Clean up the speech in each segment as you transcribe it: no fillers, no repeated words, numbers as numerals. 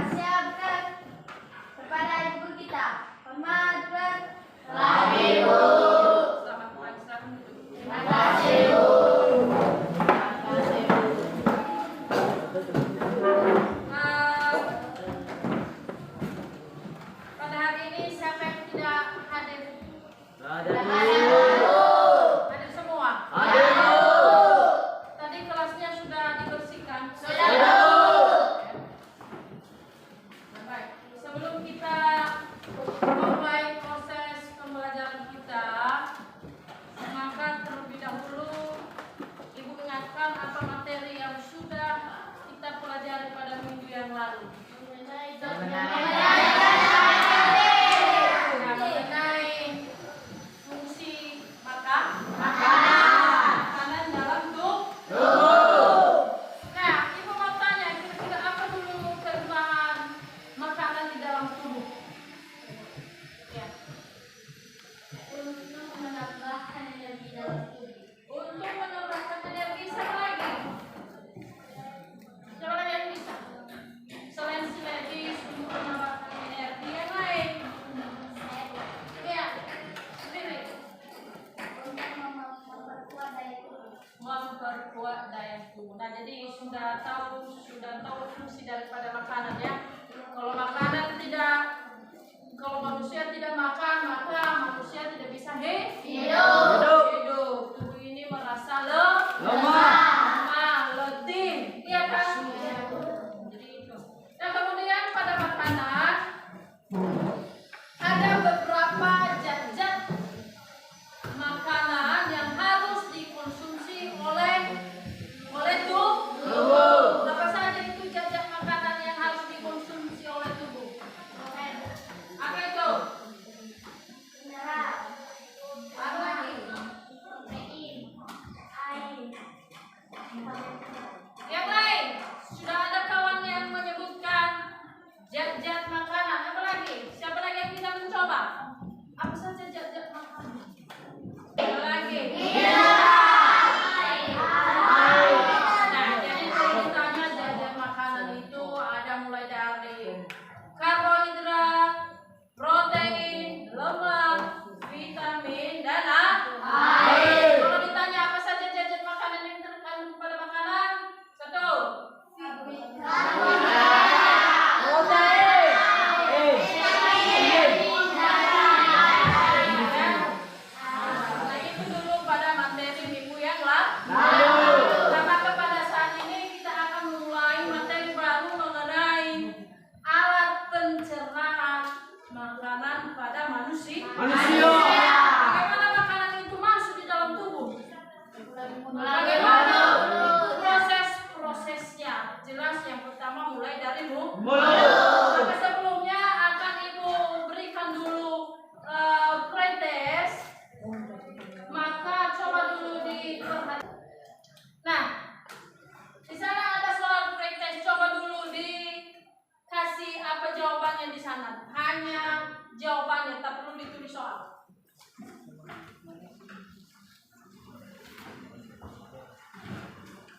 Siapkan kepada ibu kita. Hormat. Selamat Ibu. Terima kasih Bu. Pada hari ini siapa yang tidak hadir? Ada Semua? Ada. Tadi kelasnya sudah dibersihkan? Sudah. Baik. Sebelum kita memulai proses pembelajaran kita, maka terlebih dahulu Ibu ingatkan apa materi yang sudah kita pelajari pada minggu yang lalu. Mengenai fungsi makanan dalam tubuh. Nah, Ibu mau tanya kira-kira apa dulu kegunaan makanan di dalam tubuh? Ya. Untuk menambahkan energi dalam tubuh. Untuk menambahkan energi, siapa lagi? Siapa lagi yang bisa? Selain sinergis untuk menambahkan energi yang lain. Ya, sendiri. Untuk memperkuat daya tubuh. Memperkuat daya tubuh. Nah, jadi sudah tahu fungsi daripada makanan ya. Kalau manusia tidak makan, maka manusia tidak bisa hidup. Tubuh ini merasa lemah, letih, iya kan? Jadi itu. Nah, kemudian pada makanan ada beberapa zat-zat makanan yang harus dikonsumsi oleh tubuh. Apa saja itu zat-zat makanan yang harus dikonsumsi oleh tubuh? Apa itu? Mineral, Apa lagi? protein, air, Yang lain? Sudah ada kawan yang menyebutkan zat-zat makanan. Apa lagi? Siapa lagi yang bisa mencoba? Apa saja zat-zat makanan? Apa lagi? Nah, jadi kalau ditanya zat-zat makanan itu ada mulai dari karbohidrat, protein, lemak, vitamin, dan air. Kalau ditanya apa saja zat-zat makanan yang terkandung pada makanan? Satu. Nah, itu dulu pada materi minggu yang lalu. Nah, maka pada saat ini kita akan mulai materi baru mengenai alat pencernaan makanan pada manusia. Bagaimana makanan itu masuk di dalam tubuh? Bagaimana prosesnya? Jelas yang pertama mulai dari mulut. Maka sebelumnya akan Ibu berikan dulu pretest. Maka coba dulu diperhatikan. Nah, di sana ada soal pretest. Coba dulu dikasih apa jawabannya di sana. Hanya jawabannya, tak perlu ditulis soal.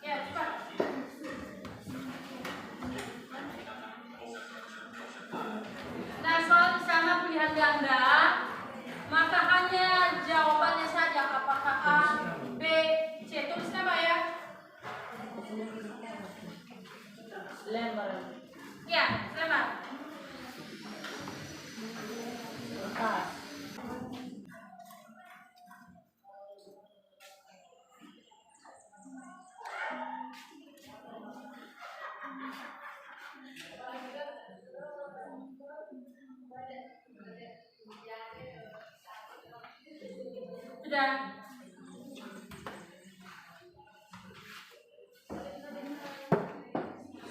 Ya, cepat. Nah, soal di sana pilihan ganda, maka hanya jawabannya saja apakah A, B, C. Tulis nama ya. Ya, lembar. Udah.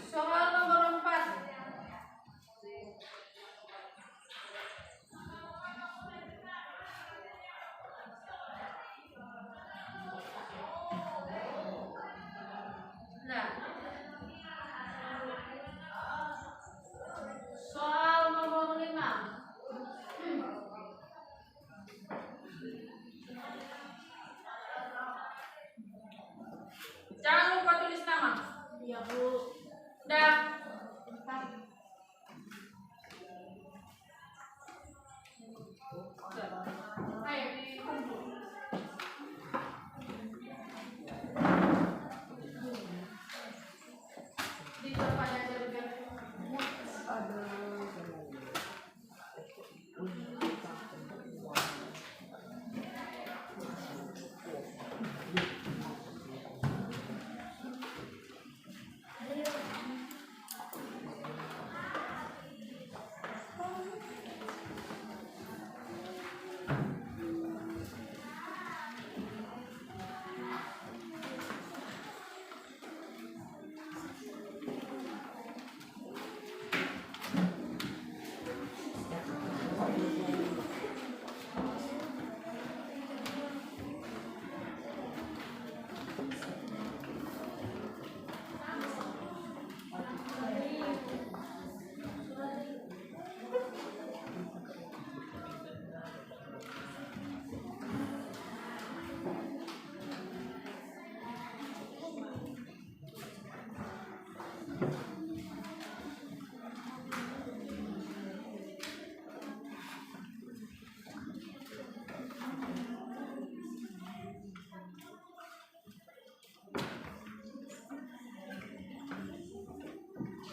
Soal nomor 4. Nah. Soal nomor 5. Jangan lupa tulis nama. Iya, Bu. Udah. Ayo dikumpul. Di depan aja biar.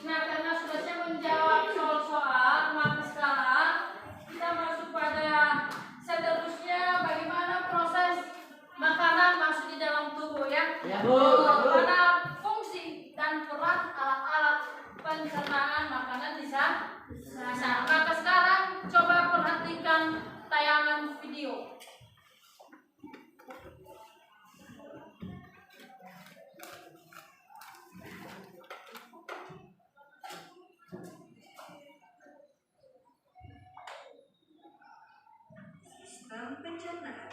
Nah, karena sudah saya menjawab soal-soal, maka sekarang kita masuk pada seterusnya bagaimana proses makanan masuk di dalam tubuh ya. Ya, Bu. Pada fungsi dan peran alat-alat pencernaan makanan di sana. Maka sekarang coba perhatikan tayangan video. Sistem pencernaan.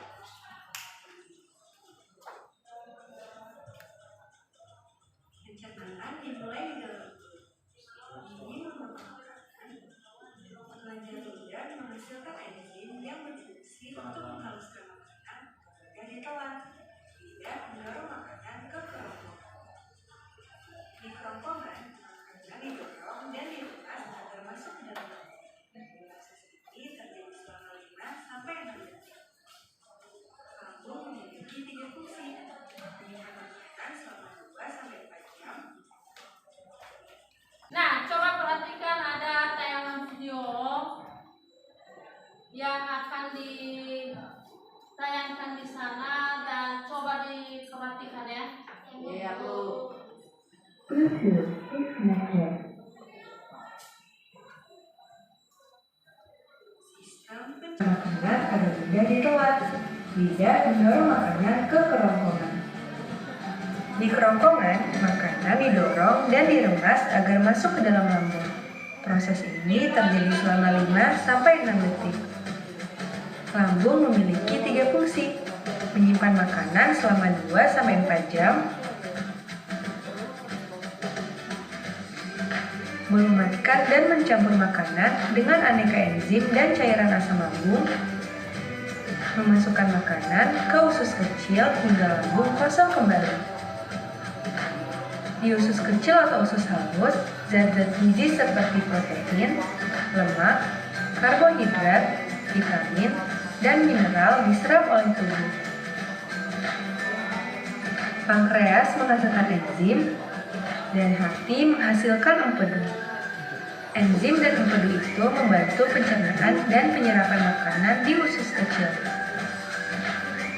Pencernaan dimulai di dalam perut. Ini merupakan kelenjar lidah menghasilkan enzim yang berfungsi untuk menghaluskan makanan agar ditelan. Lidah mendorong makanan ke kerongkongan. Di kerongkongan, makanan didorong dan diremas agar masuk ke dalam lambung. Proses ini terjadi selama 5 sampai 6 detik. Lambung memiliki 3 fungsi: menyimpan makanan selama 2 sampai 4 jam. Nah, coba perhatikan ada tayangan video yang akan ditayangkan di sana dan coba diperhatikan ya. Iya, Bu. Sistem pencernaan agar lidah ditelan. Lidah mendorong makanan ke kerongkongan. Di kerongkongan, makanan didorong dan diremas agar masuk ke dalam lambung. Proses ini terjadi selama 5 sampai 6 detik. Lambung memiliki 3 fungsi: menyimpan makanan selama 2 sampai 4 jam, melumatkan dan mencampur makanan dengan aneka enzim dan cairan asam lambung, memasukkan makanan ke usus kecil hingga lambung kosong kembali. Di usus kecil atau usus halus, zat-zat gizi seperti protein, lemak, karbohidrat, vitamin, dan mineral diserap oleh tubuh. Pankreas menghasilkan enzim, dan hati menghasilkan empedu. Enzim dan empedu itu membantu pencernaan dan penyerapan makanan di usus kecil.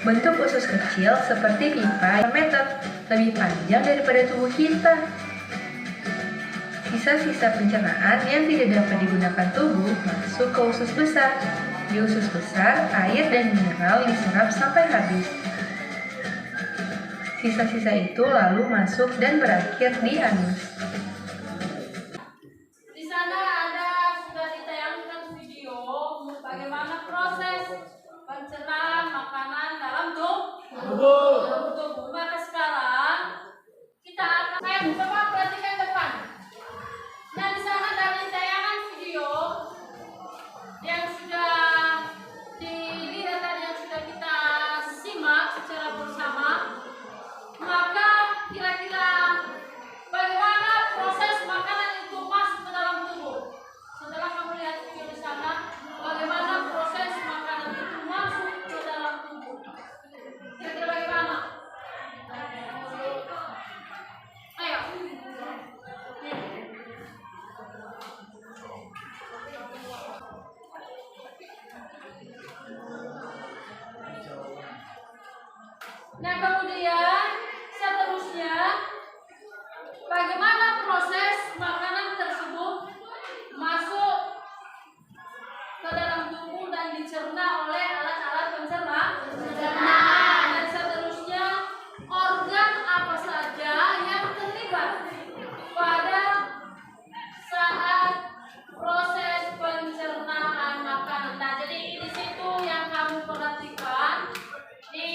Bentuk usus kecil seperti pipa meter, lebih panjang daripada tubuh kita. Sisa-sisa pencernaan yang tidak dapat digunakan tubuh masuk ke usus besar. Di usus besar, air dan mineral diserap sampai habis. Sisa-sisa itu lalu masuk dan berakhir di anus. Di sana sudah ditayangkan video bagaimana proses pencernaan makanan dalam tubuh. Maka sekarang kita akan coba perhatikan depan. Nah, di sana dari tayangan video yang sudah dilihat tadi, yang sudah kita simak secara bersama, maka kira-kira bagaimana proses makanan itu masuk ke dalam tubuh. Setelah kamu lihat video di sana, bagaimana proses makanan itu masuk ke dalam tubuh. Kira-kira bagaimana? Ayo. Nah, kemudian seterusnya bagaimana proses makanan tersebut masuk ke dalam tubuh dan dicerna oleh alat-alat pencernaan. Dan seterusnya organ apa saja yang terlibat pada saat proses pencernaan makanan. Nah, jadi di situ yang kamu perhatikan di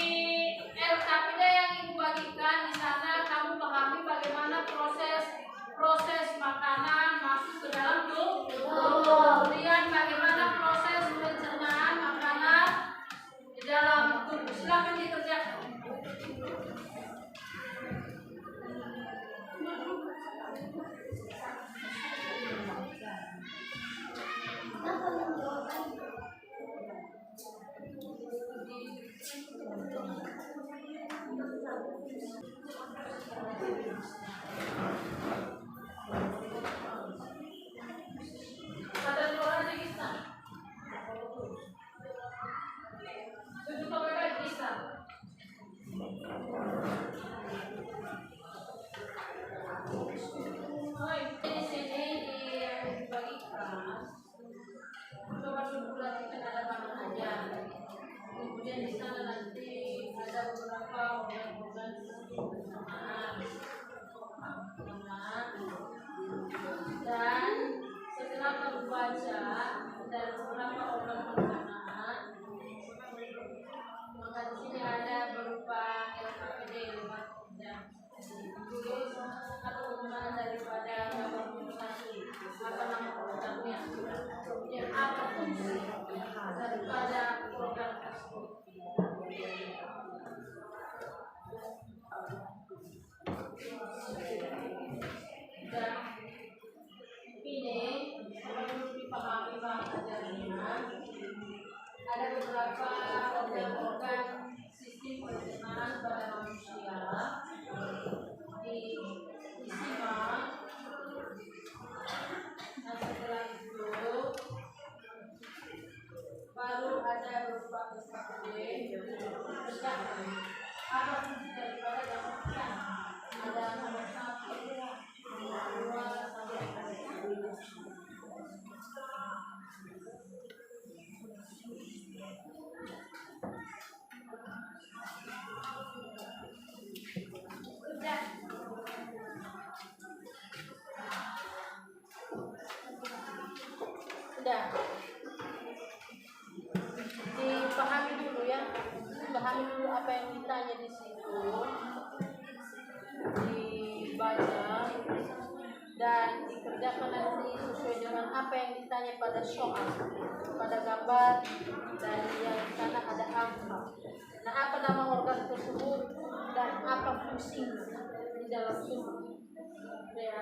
LKPD yang ibu bagikan. Di sana kamu pahami bagaimana proses makanan masuk ke dalam tubuh. Kemudian bagaimana proses pencernaan makanan di dalam tubuh. Silakan dikerjakan. Ada dua orang bisa. Tujuh KPK bisa. Di sini dibagikan. Coba dulu perhatikan ada mana aja. Kemudian di sana nanti ada beberapa organ-organ pencernaan. Dan setelah kamu baca dan beberapa organ pencernaan, maka di sini ada berupa LKPD tulis atau pengembangan daripada gambar satu, apa nama organnya, kemudian apa fungsi daripada organ tersebut. Dan ini perlu dipahami bahasanya. Ada beberapa organ-organ sistem pencernaan pada manusia disimak. Nah, setelah itu baru ada berupa SKPD. Apa fungsi daripada gambarnya? Ada nomor 1, nomor 2 sampai nomor 3. Sudah. Dipahami dulu ya. Pahami dulu apa yang ditanya di situ. Dibaca dan dikerjakan nanti sesuai dengan apa yang ditanya pada soal, pada gambar, dan yang di sana ada angka. Nah, apa nama organ tersebut dan apa fungsinya di dalam tubuh. Ya.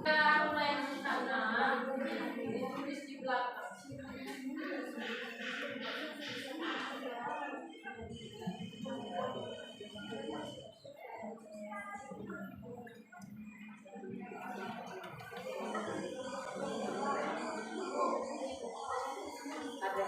Karena yang di sana ditulis di belakang. Ada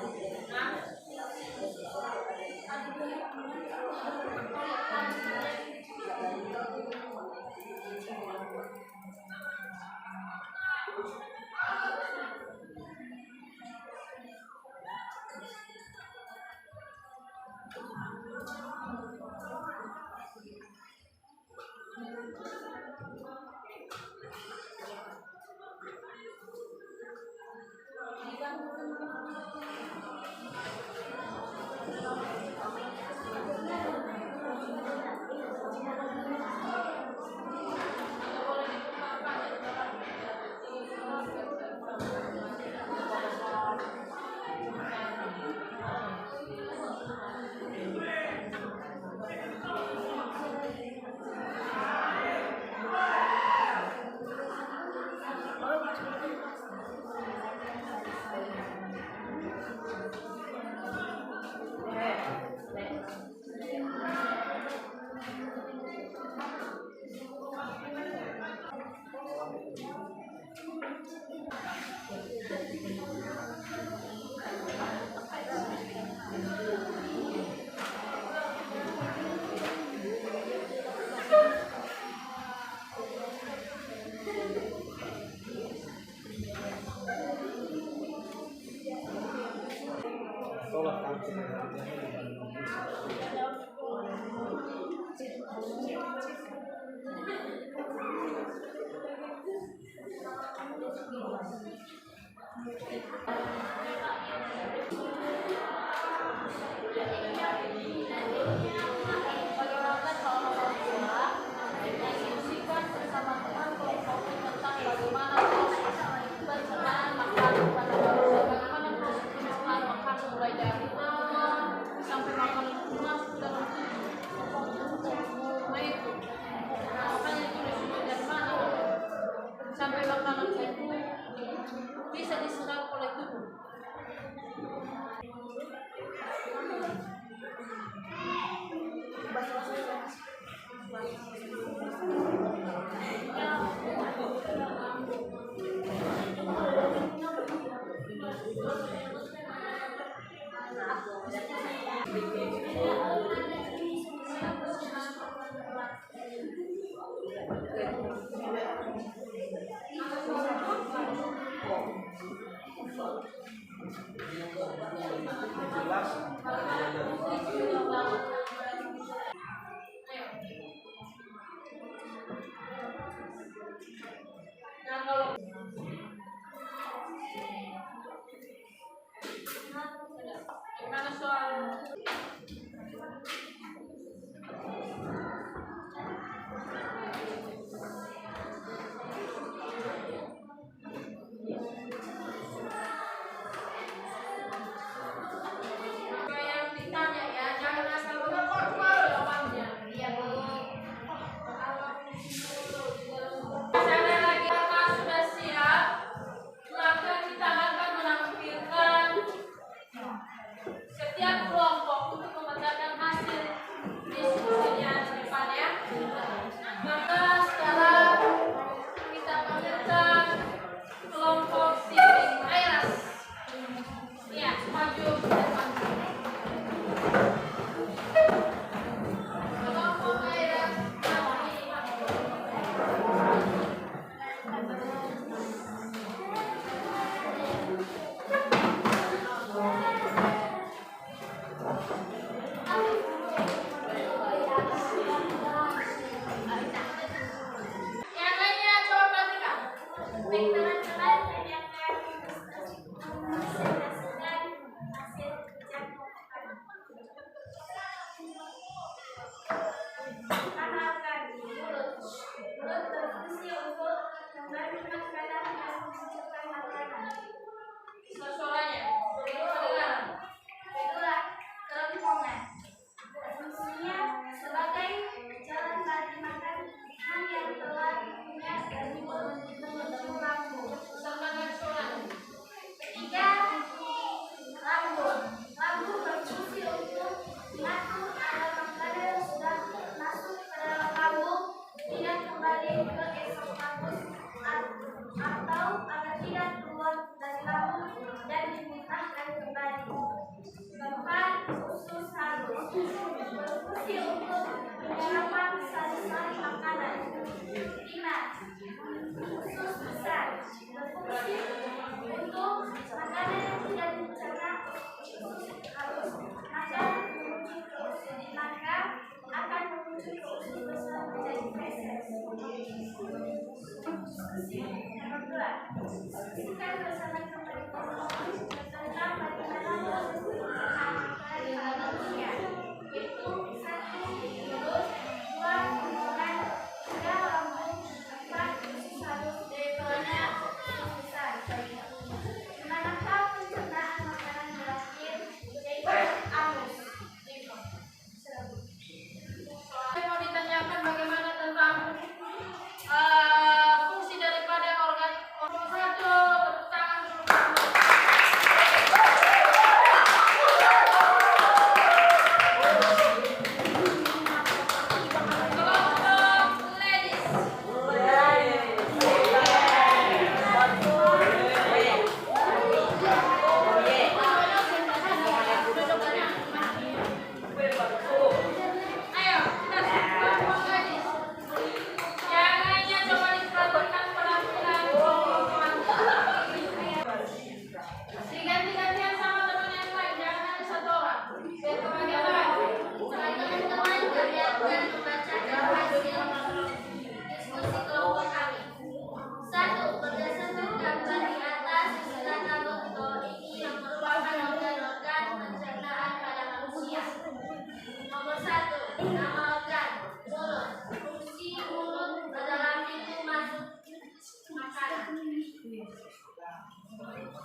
Bagaimana kalau orang tua mendiskusikan bersama teman kelompoknya tentang bagaimana pencernaan makanan pada manusia, bagaimana proses pencernaan makanan mulai dari awal sampai makanan itu masuk dalam tubuh. Nah itu, makanya tulis dari mana sampai makanan itu bisa diserap oleh tubuh. Nah kalau gimana soal yang ditanya ya, jangan asal menebak jawabannya. Iya Bu. Sekali lagi kakak sudah siap, maka kita akan menampilkan setiap kelompok untuk membacakan hasil diskusinya di depan ya. Maka sekarang kita panggilkan kelompok Siti Airas. Ya, maju ke depan. Kelompok Airas yang lainnya coba perhatikan. Baik teman-teman, yang kreatif menpresentasikan hasil kerja kelompok. Kenalkan, mulut berfungsi untuk memberi makanan dan menciptakan makanan. Suaranya, kedengaran. Kedua, kerongkongan. Fungsinya sebagai jalan bagi makanan yang telah punya dari mulut menuju lambung. Sertakan suaranya. Ketiga, lambung. Lambung berfungsi untuk mengatur agar makanan yang sudah masuk ke dalam lambung tidak kembali ke esofagus atau agar tidak keluar dari lambung dan dimuntahkan kembali. Keempat, usus halus berfungsi untuk penyerapan sari-sari makanan. 5. Usus besar berfungsi untuk makanan yang tidak dicerna usus halus, maka menuju ke usus maka akan menuju ke usus besar menjadi feses. Nomor 2. Diskusikan bersama kembali tentang bagaimana proses pencernaan makanan pada manusia, yaitu 1. Mulut, 2. kerongkongan, 3. lambung, 4. usus halus, 5. usus besar. Manakah pencernaan makanan berakhir, yaitu anus. Saya mau ditanyakan bagaimana tentang fungsi daripada organ. Satu, tepuk tangan dulu.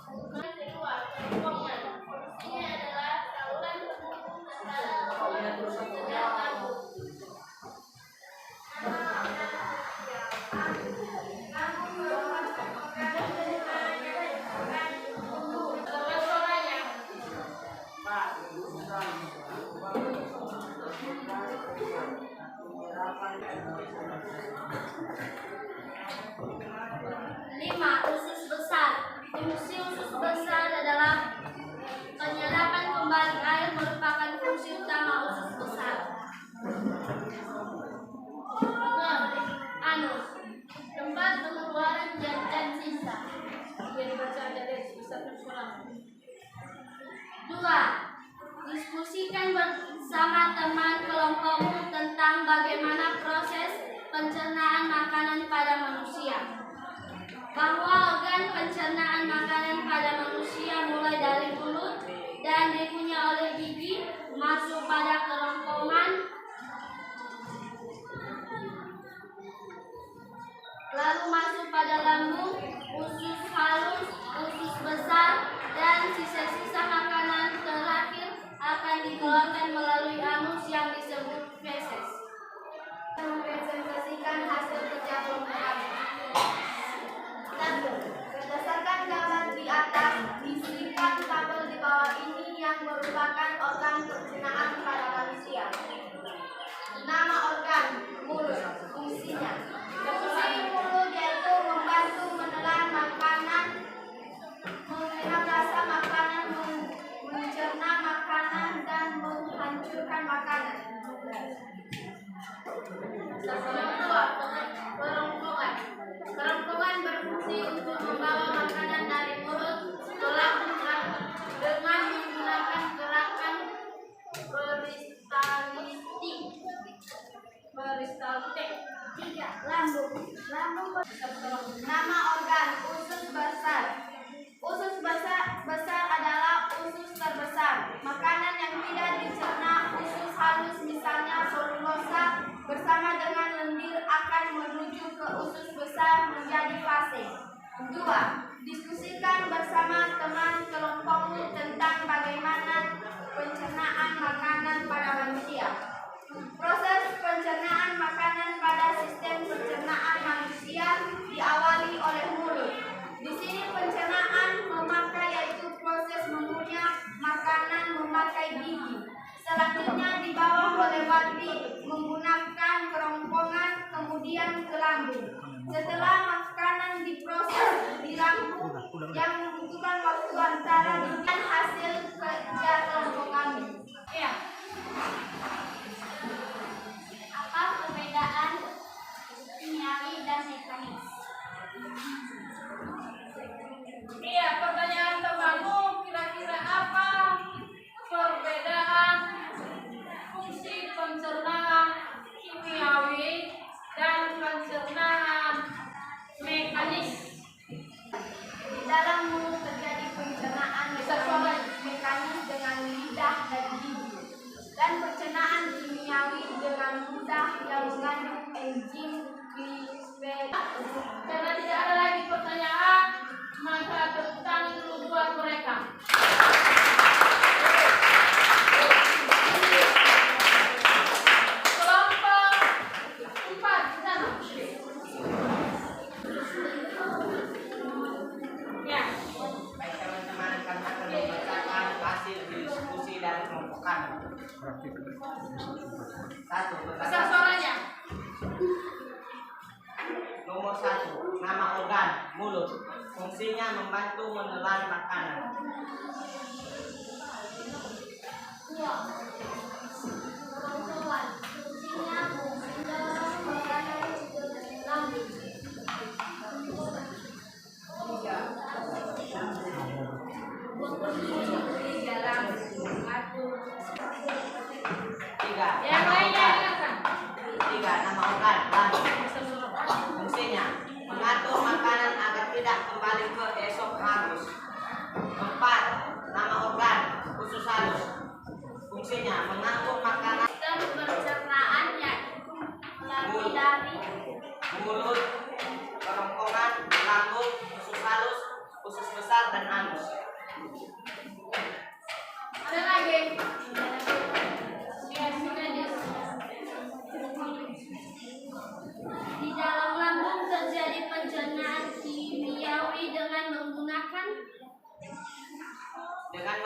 Kedua, kerongkongan. Fungsinya adalah saluran penghubung antara ruang usus dan lambung. Lambung merupakan organ pencernaan yang merupakan tumbuh. Suaranya. Lima, usus besar. Fungsi usus besar adalah penyerapan kembali air merupakan fungsi utama usus besar. Anus, tempat pengeluaran zat dan sisa. Jadi baca aja deh, bisa tersulang. Dua, diskusikan bersama teman kelompokmu tentang bagaimana proses pencernaan makanan pada manusia. Bahwa organ pencernaan makanan pada manusia mulai dari mulut dan dikunyah oleh gigi, masuk pada kerongkongan, lalu masuk pada lambung, usus halus, usus besar, dan sisa-sisa makanan terakhir akan dikeluarkan melalui anus yang disebut feses. Mempresentasikan hasil kerja kelompok. 1. Berdasarkan gambar di atas, disediakan tabel di bawah ini yang merupakan organ pencernaan pada manusia. Nama organ, mulut, fungsinya. Fungsi mulut yaitu membantu menelan makanan, mengenal rasa makanan, mencerna makanan, dan menghancurkan makanan. Kedua, kerongkongan. Kerongkongan berfungsi untuk membawa makanan dari mulut ke lambung dengan menggunakan gerakan peristaltik. 3. Lambung. Nama organ, usus besar. Usus besar adalah usus terbesar. Makanan yang tidak dicerna usus halus misalnya selulosa bersama dengan lendir akan menuju ke usus besar menjadi fase. 2. Diskusikan bersama teman kelompokmu tentang bagaimana pencernaan makanan pada manusia. Proses pencernaan makanan pada sistem pencernaan manusia diawali oleh mulut. Di sini pencernaan memakai yaitu proses mengunyah makanan memakai gigi. Selanjutnya di bawah melewati menggunakan kerongkongan kemudian ke lambung. Setelah makanan diproses di lambung yang membutuhkan waktu antara dengan hasil kerja kelompok kami. Ya. Apa perbedaan kimiawi dan mekanis? Iya, pertanyaan temanmu kira-kira apa perbedaan fungsi pencernaan kimiawi dan pencernaan mekanis? Di dalam mulut terjadi pencernaan mekanis dengan lidah dan gigi, dan pencernaan kimiawi dengan mudah yang mengandung enzim gliserol. Karena tidak ada lagi pertanyaan, maka tepuk tangan dulu buat mereka. Kelompok 4 di sana. Ya. Baik teman-teman, kami akan membacakan hasil diskusi dari kelompokan. 1. Besar suaranya. Nomor 1. Nama organ, mulut. Fungsinya membantu menelan makanan. 2. Kerongkongan. Fungsinya mendorong makanan ke lambung. 3. Yang lainnya dengarkan. 3. Nama organ, lambung. Fungsinya mengatur makanan agar tidak kembali ke esop halus. 4. Nama organ, usus halus. Fungsinya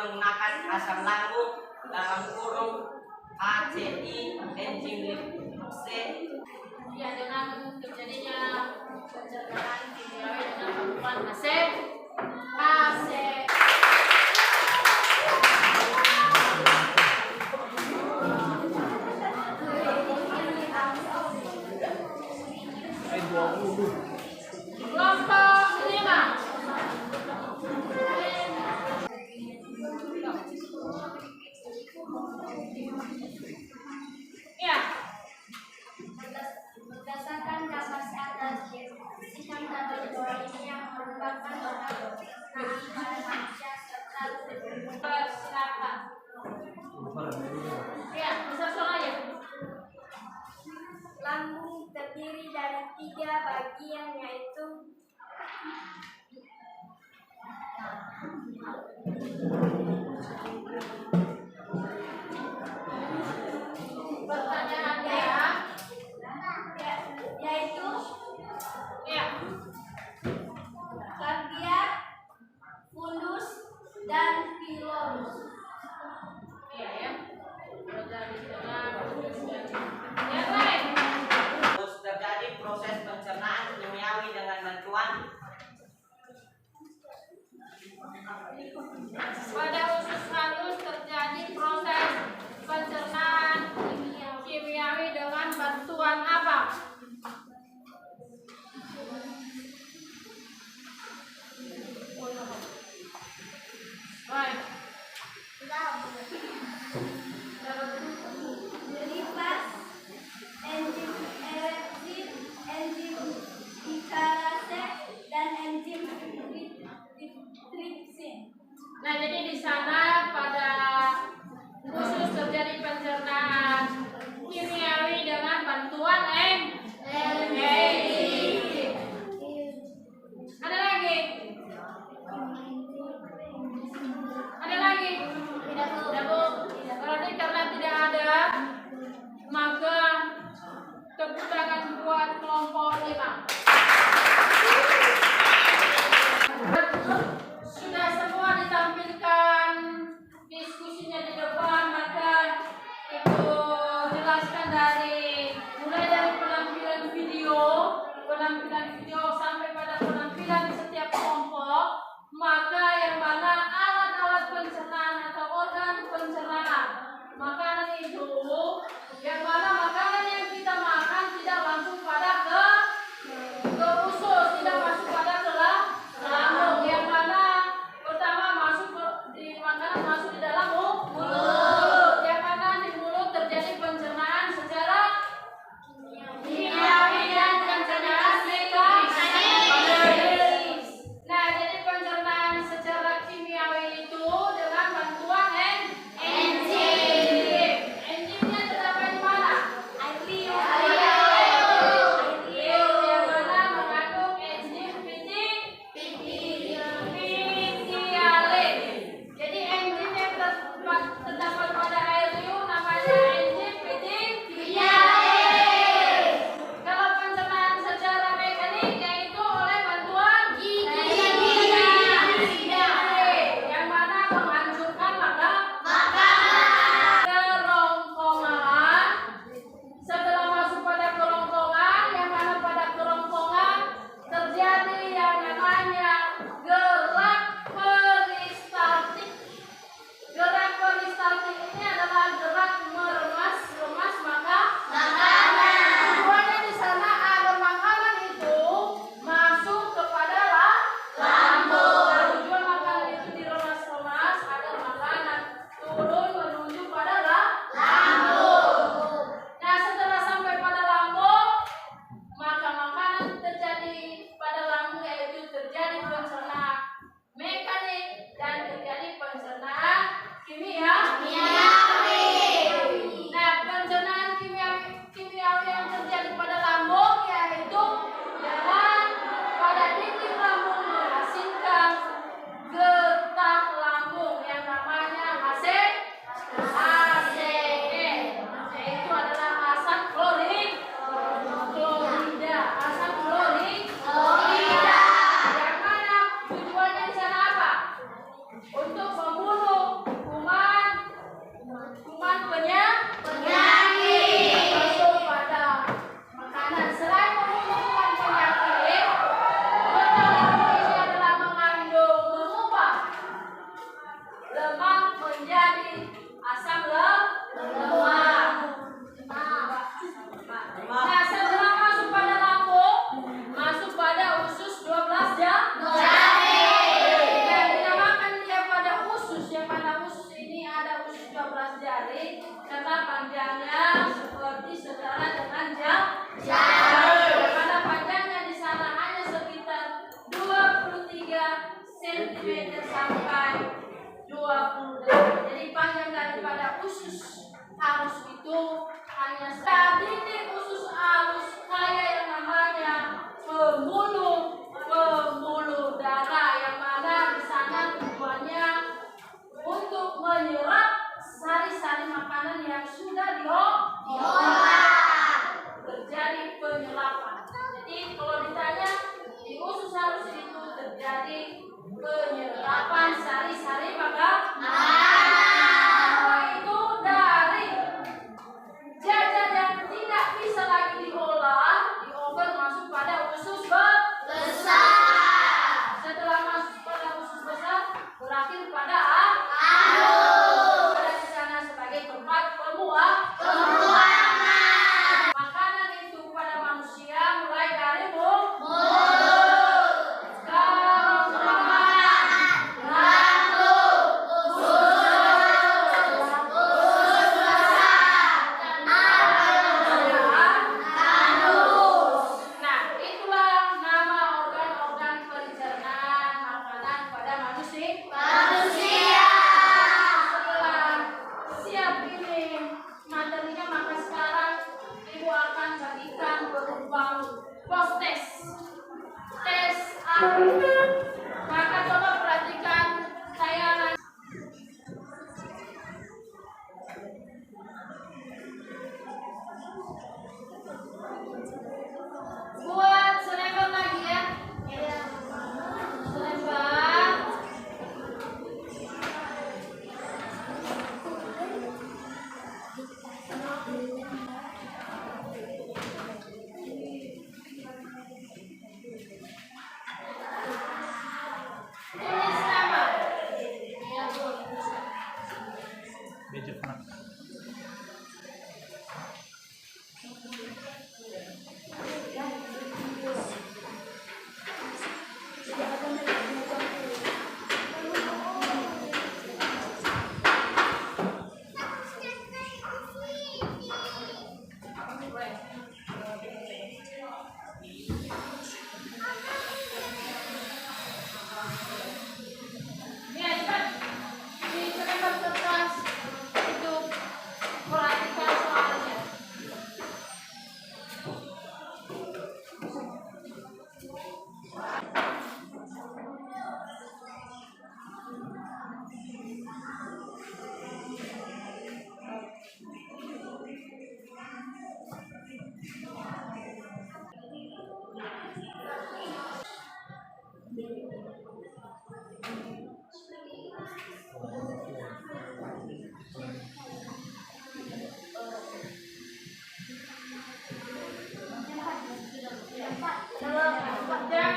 menggunakan asam lambung dalam kurung ACI enzim C. Ya, dengan terjadinya pencernaan kimiawi dengan bantuan asep. Kelompok 5. Ya. Berdasarkan kapasitas sistem laboratorium ini yang merupakan obat pada manusia serta Persilakan. Ya, bisa soal ya. lambung terdiri dari 3 bagian yaitu Pertanyaannya, yaitu ya, kardia, fundus, dan pilorus. iya ya. Yang lain. Terus terjadi proses pencernaan kimiawi dengan bantuan Pada usus halus terjadi proses pencernaan kimiawi dengan bantuan apa? Baik. Lipas, enzim erepsin, enzim dikarase, dan enzim tripsin. Nah, jadi di sana pada usus terjadi pencernaan kimiawi dengan bantuan enzim. Ada lagi? Ada lagi? Tidak, Bu. Berarti karena tidak ada, maka tepuk tangan buat kelompok 5. Sudah semua ditampilkan diskusinya di depan, maka itu jelaskan mulai dari penampilan video sampai pada penampilan setiap kelompok, maka yang mana alat-alat pencernaan atau organ pencernaan makanan itu, yang mana makanan yang kita makan tidak langsung pada ke usus, tidak masuk pada ke lambung, yang mana pertama makanan masuk di dalam mulut, yang mana di mulut terjadi pencernaan secara kimiawi dan pencernaan mekanis. Nah, jadi pencernaan secara kimiawi itu dengan bantuan enzim. Enzimnya terdapat di mana? cm sampai 20 cm. Jadi panjang daripada usus halus itu hanya titik usus halus kayak yang namanya pembuluh darah, yang mana di sana tujuannya untuk menyerap sari-sari makanan yang sudah diolah, terjadi penyerapan. Jadi kalau ditanya di usus halus itu terjadi penyerapan sari-sari makanan, itu dari jajan yang tidak bisa lagi diolah, dioper masuk pada usus besar. Setelah masuk pada usus besar, berakhir pada pada di sana sebagai tempat pembuangan. Makanan itu pada manusia mulai dari mulut, kerongkongan, lambung, usus besar, anus. Nah, itulah nama organ-organ pencernaan makanan pada manusia. Setelah siap ini materinya, maka sekarang ibu akan bagikan berupa post test. Tes maka coba perhatikan saya. Buat selembar lagi ya. Selembar. Tulis nama. Ya, cepat. Di selembar kertas itu perhatikan soalnya. Dan